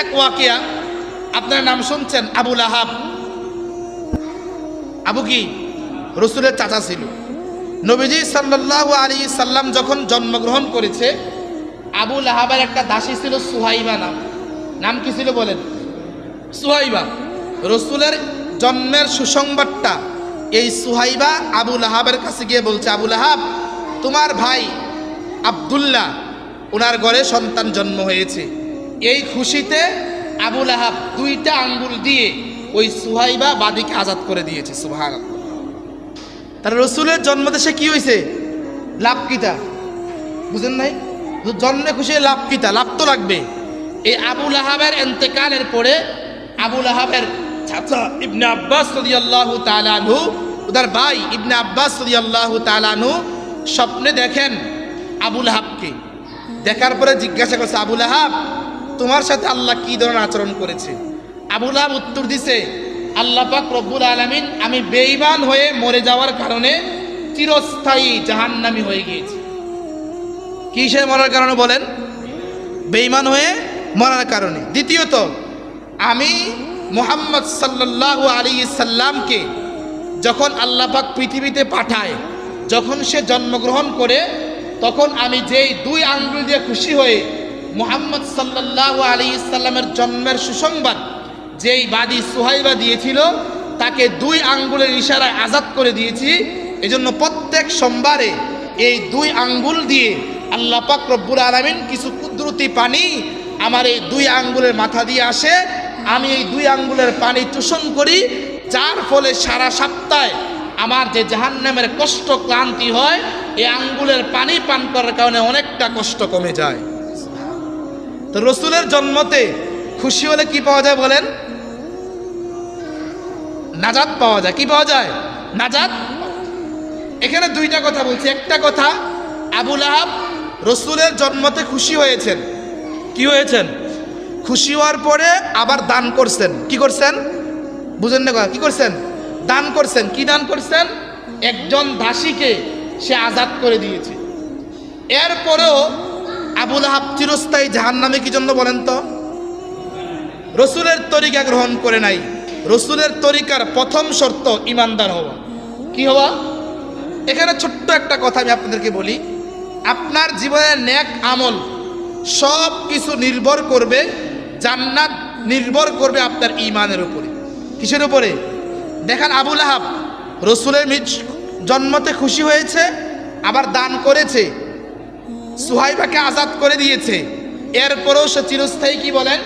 এক ওয়াকিয়া, আপনার নাম শুনছেন আবুল আহাব। আবু কি? রসুলের চাচা ছিল। নবীজি সাল্লাল্লাহু আলাইহি সাল্লাম যখন জন্মগ্রহণ করেছে, আবুল আহাবের একটা দাসী ছিল সুহাইবা নাম। নাম কি ছিল বলেন? সুহাইবা। রসুলের জন্মের সুসংবাদটা এই সুহাইবা আবুল আহাবের কাছে গিয়ে বলছে, আবুল আহাব, তোমার ভাই আব্দুল্লাহ, ওনার ঘরে সন্তান জন্ম হয়েছে। এই খুশিতে আবুল আহাব 2টা আঙ্গুল দিয়ে ওই সুহাইবা বাদীকে আজাদ করে দিয়েছে। সুবহানাল্লাহ। তার রসুলের জন্মদেশে কি হয়েছে? লাভ কিতা? বুঝেন নাই? জন্মে খুশি লাভ কিতা? লাভ তো লাগবে। এই আবুল আহাবের ইন্তেকালের পরে আবুল আহাবের চাচা ইবনে আব্বাস রাদিয়াল্লাহু তাআলা আনহু, ওদের ভাই ইবনে আব্বাস রাদিয়াল্লাহু তাআলা আনহু স্বপ্নে দেখেন আবুল আহাবকে। দেখার পরে জিজ্ঞাসা করছে, আবুল আহাব, তোমার সাথে আল্লাহ কি ধরনের আচরণ করেছে? আবুল আহাব উত্তর দিছে, আল্লাহ পাক রব্বুল আলামিন আমি বেঈমান হয়ে মরে যাওয়ার কারণে চিরস্থায়ী জাহান্নামী হয়ে গিয়েছি। কিসে মরার কারণে বলেন? বেঈমান হয়ে মরার কারণে। দ্বিতীয়ত, আমি মুহাম্মদ সাল্লাল্লাহু আলাইহি সাল্লামকে যখন আল্লাহ পাক পৃথিবীতে পাঠায়, যখন সে জন্মগ্রহণ করে, তখন আমি যেই 2 আঙ্গুল দিয়ে খুশি হয়ে মুহাম্মদ সাল্লাল্লাহু আলাইহি সাল্লামের জন্মের সুসংবাদ যেই বাদী সুহাইবা দিয়েছিল, তাকে 2 আঙ্গুলের ইশারায় আজাদ করে দিয়েছি। এজন্য প্রত্যেক সোমবারে এই 2 আঙ্গুল দিয়ে আল্লাহ পাক রব্বুল আলামিন কিছু কুদরতি পানি আমার এই 2 আঙ্গুলের মাথা দিয়ে আসে। আমি এই 2 আঙ্গুলের পানি চূষণ করি, যার ফলে সারা সপ্তাহে আমার যে জাহান্নামের কষ্ট ক্লান্তি হয়, এই আঙ্গুলের পানি পান করার কারণে অনেকটা কষ্ট কমে যায়। তো রসুলের জন্মতে খুশি হলে কি পাওয়া যায় বলেন? নাজাত পাওয়া যায়। কি পাওয়া যায়? নাজাত। এখানে 2টা কথা বলছি। একটা কথা, আবুল আহাব রসুলের জন্মতে খুশি হয়েছেন। কি হয়েছেন? খুশি হওয়ার পরে আবার দান করছেন। কি করছেন? বুঝেন না? কি করছেন? দান করছেন। কি দান করছেন? একজন দাসীকে সে আজাদ করে দিয়েছে। এরপরেও আবুল আহাব চিরস্থায়ী জাহান্নামে কি জন্য বলেন তো? রসুলের তরিকা গ্রহণ করে নাই। রসুলের তরিকার প্রথম শর্ত ইমানদার হওয়া। কি হওয়া? এখানে ছোট্ট একটা কথা আমি আপনাদেরকে বলি, আপনার জীবনের নেক আমল সব কিছু নির্ভর করবে, জান্নাত নির্ভর করবে আপনার ঈমানের উপরে। কিসের উপরে? দেখেন, আবুল আহাব রসুলের জন্মতে খুশি হয়েছে, আবার দান করেছে, সুহাইবাকে আজাদ করে দিয়েছে। এরপরেও সে চিরস্থায়ী কি বলেন?